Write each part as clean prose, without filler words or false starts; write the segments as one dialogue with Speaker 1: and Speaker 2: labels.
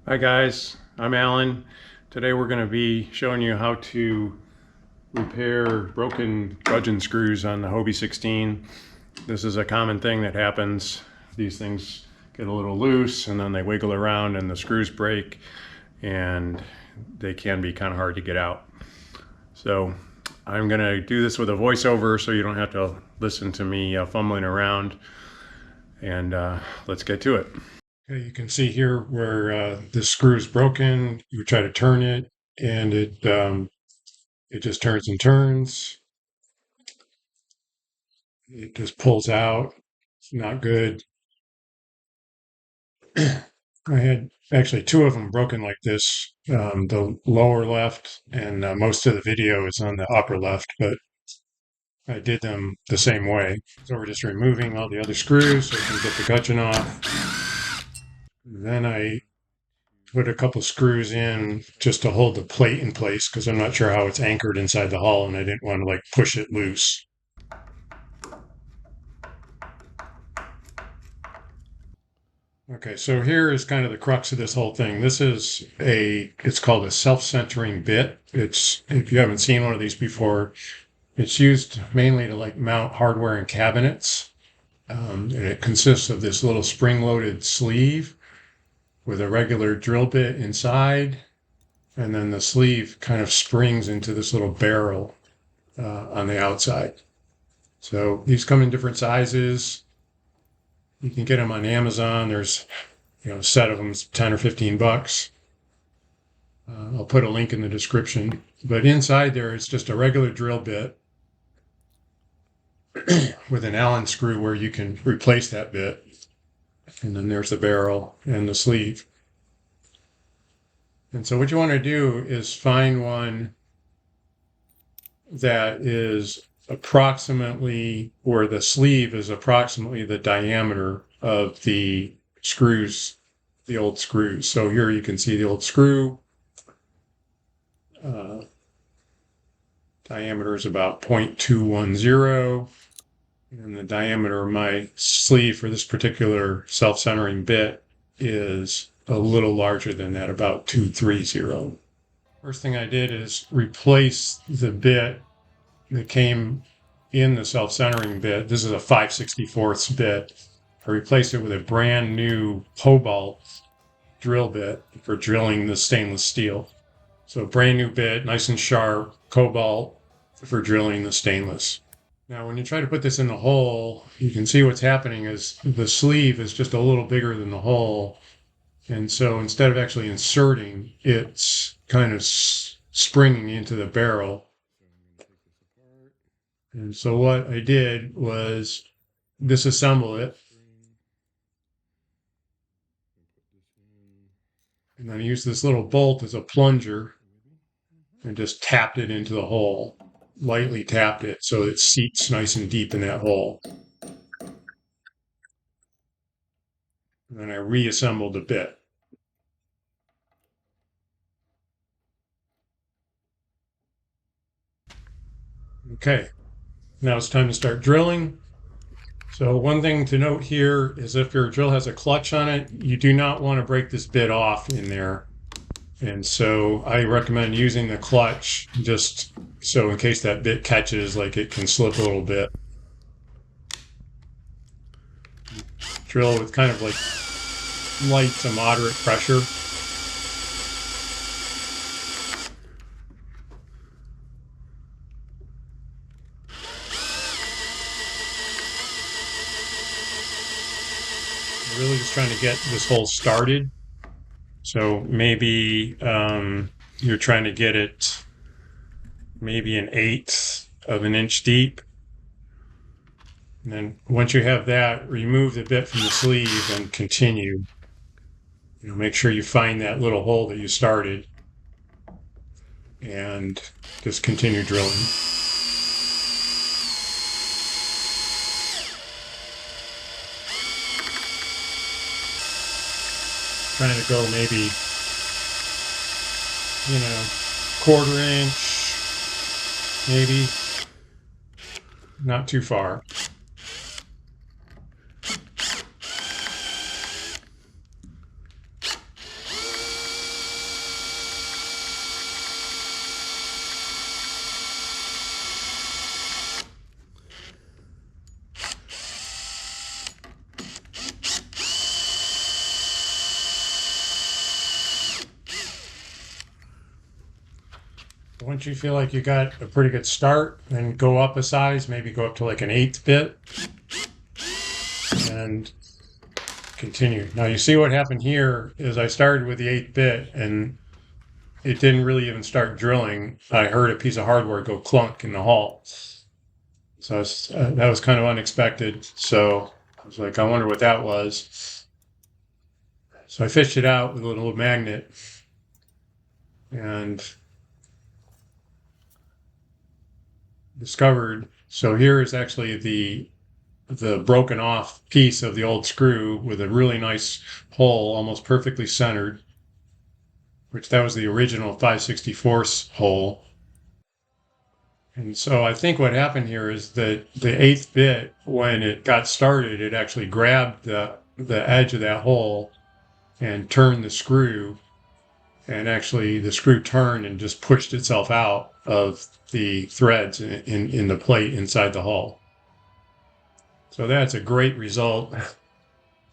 Speaker 1: Hi guys, I'm Alan. Today we're going to be showing you how to repair broken Gudgeon screws on the Hobie 16. This is a common thing that happens. These things get a little loose and then they wiggle around and the screws break and they can be kind of hard to get out. So I'm going to do this with a voiceover so you don't have to listen to me fumbling around, and let's get to it. Okay, you can see here where this screw is broken. You try to turn it, and it just turns and turns. It just pulls out. It's not good. I had actually two of them broken like this. The lower left, and most of the video is on the upper left, but I did them the same way. So we're just removing all the other screws so we can get the gudgeon off. Then I put a couple screws in just to hold the plate in place because I'm not sure how it's anchored inside the hull and I didn't want to like push it loose. Okay, so here is kind of the crux of this whole thing. It's called a self-centering bit. If you haven't seen one of these before, it's used mainly to like mount hardware in cabinets. And it consists of this little spring-loaded sleeve with a regular drill bit inside, and then the sleeve kind of springs into this little barrel on the outside. So these come in different sizes. You can get them on Amazon. There's a set of them, 10 or 15 bucks. I'll put a link in the description. But inside there is just a regular drill bit with an Allen screw where you can replace that bit. And then there's the barrel and the sleeve. And so what you want to do is find one that is approximately, or the sleeve is approximately the diameter of the screws, the old screws. So here you can see the old screw. Diameter is about 0.210. And the diameter of my sleeve for this particular self-centering bit is a little larger than that, about 230. First thing I did is replace the bit that came in the self-centering bit. This is a 5/64 bit. I replaced it with a brand new Hobie drill bit for drilling the stainless steel. So brand new bit, nice and sharp, cobalt for drilling the stainless. Now, when you try to put this in the hole, you can see what's happening is the sleeve is just a little bigger than the hole. And so instead of actually inserting, it's kind of springing into the barrel. And so what I did was disassemble it. And then I used this little bolt as a plunger and just tapped it into the hole. Lightly tapped it so it seats nice and deep in that hole. And then I reassembled the bit. Okay, now it's time to start drilling. So one thing to note here is if your drill has a clutch on it, you do not want to break this bit off in there. And so I recommend using the clutch just so in case that bit catches, like it can slip a little bit. Drill with kind of like light to moderate pressure. We're really just trying to get this hole started. So maybe you're trying to get it maybe 1/8 of an inch deep. And then once you have that, remove the bit from the sleeve and continue. Make sure you find that little hole that you started and just continue drilling. Trying to go maybe, 1/4 inch, maybe. Not too far. Once you feel like you got a pretty good start, then go up a size, maybe go up to like an 8th bit and continue. Now you see what happened here is I started with the 8th bit and it didn't really even start drilling. I heard a piece of hardware go clunk in the hull. So that was kind of unexpected. So I was like, I wonder what that was. So I fished it out with a little magnet and discovered. So here is actually the broken off piece of the old screw with a really nice hole, almost perfectly centered, which that was the original 5/64 hole. And so I think what happened here is that the 8th bit, when it got started, it actually grabbed the edge of that hole and turned the screw. And actually the screw turned and just pushed itself out of the threads in the plate inside the hull. So that's a great result.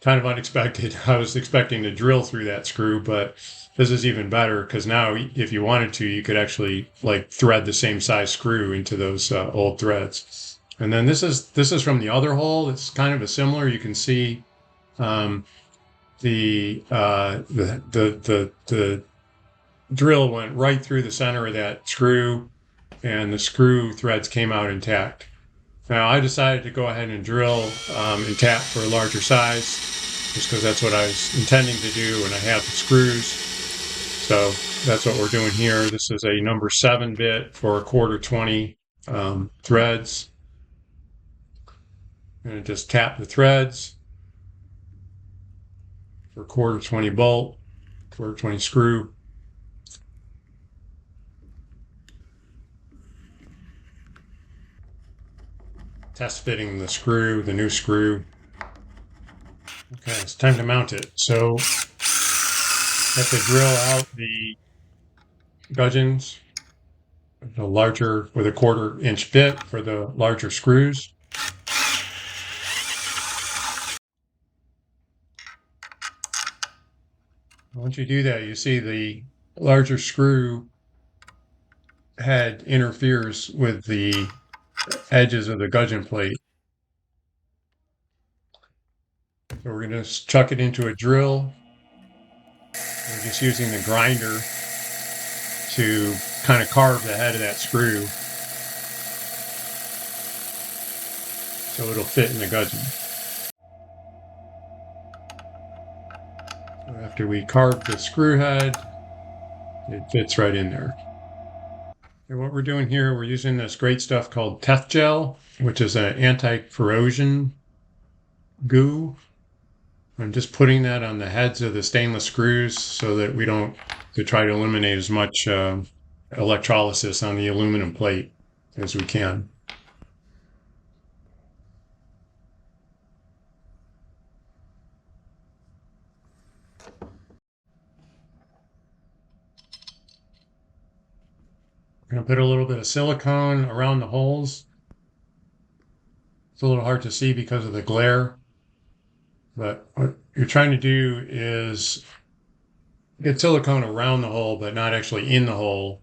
Speaker 1: Kind of unexpected. I was expecting to drill through that screw, but this is even better because now if you wanted to, you could actually like thread the same size screw into those old threads. And then this is from the other hole. It's kind of a similar. You can see the drill went right through the center of that screw, and the screw threads came out intact. Now I decided to go ahead and drill and tap for a larger size, just because that's what I was intending to do, and I have the screws. So that's what we're doing here. This is a number 7 bit for 1/4 20 threads. I'm going to just tap the threads for 1/4 20 bolt, 1/4 20 screw. Test fitting the screw, the new screw. Okay, it's time to mount it. So I have to drill out the gudgeons, the larger with a 1/4 inch bit for the larger screws. Once you do that, you see the larger screw head interferes with the edges of the gudgeon plate. So we're going to chuck it into a drill. We're just using the grinder to kind of carve the head of that screw so it'll fit in the gudgeon. So after we carve the screw head, it fits right in there. And what we're doing here, we're using this great stuff called Tef Gel, which is an anti-corrosion goo. I'm just putting that on the heads of the stainless screws so that we don't, to try to eliminate as much electrolysis on the aluminum plate as we can. I'm going to put a little bit of silicone around the holes. It's a little hard to see because of the glare, but what you're trying to do is get silicone around the hole, but not actually in the hole,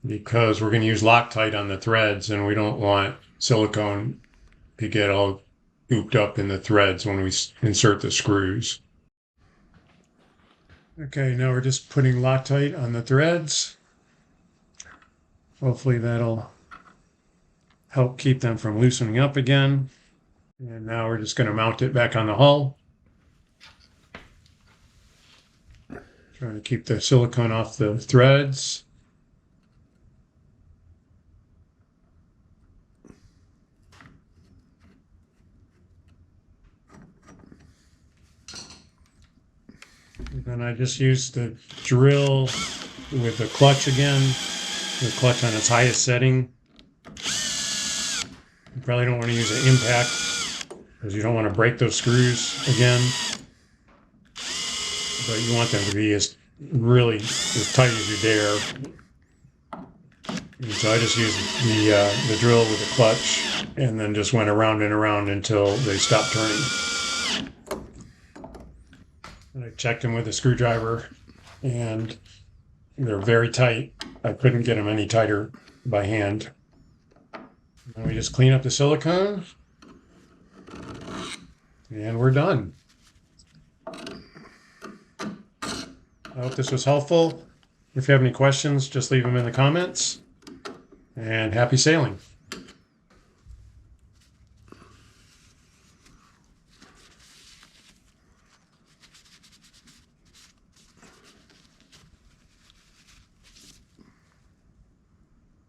Speaker 1: because we're going to use Loctite on the threads, and we don't want silicone to get all gooped up in the threads when we insert the screws. Okay, now we're just putting Loctite on the threads. Hopefully that'll help keep them from loosening up again. And now we're just going to mount it back on the hull. Trying to keep the silicone off the threads. And then I just used the drill with the clutch again, the clutch on its highest setting. You probably don't want to use an impact because you don't want to break those screws again. But you want them to be as tight as you dare. And so I just used the drill with the clutch and then just went around and around until they stopped turning. And I checked them with a screwdriver and they're very tight. I couldn't get them any tighter by hand. And we just clean up the silicone, and we're done. I hope this was helpful. If you have any questions, just leave them in the comments. And happy sailing.